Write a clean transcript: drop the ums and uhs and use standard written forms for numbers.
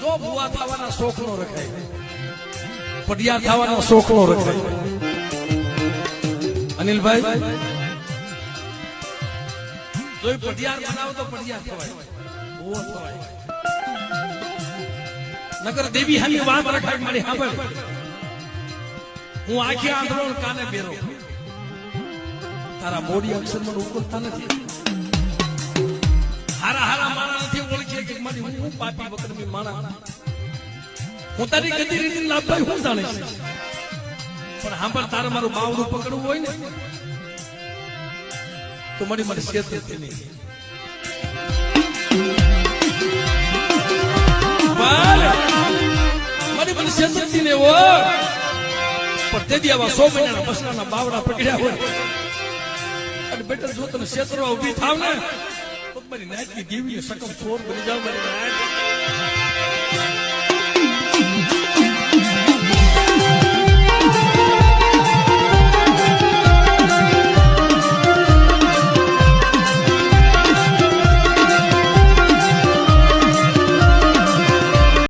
જો ભુવા થવાના શોખ નો રખાય, પડિયા થવાના શોખ નો રખાય. અનિલભાઈ જોઈ પડિયાર બનાવો તો પડિયાર થવાય, ભુવો થવાય. નગર દેવી હામી વાત રખાય મારી સાંભળ. હું આખી આંધળો કાને બેરો, તારા મોડી અક્ષર મને ઉકલતા નથી. હારા હારા મારા નથી ઓળખે કે મારી હું પાપી વગરની માણા. હું તારી ગતિ રીતિ લાભભાઈ હું જાણે છે, પણ સાંભળ તારે મારું બાવડું પકડવું હોય ને તો મારી મારી શેત નહીં. મારી મારી શેત ને હોય પણ તે દી આવા 100 મહિનાના બસરાના બાવડા પકડ્યા હોય અને બેટા જો તને ક્ષેત્રમાં ઉભી થાવ ને તો મારી નાચની દેવી સકમ ચોર બની જાવ. મારી નાચ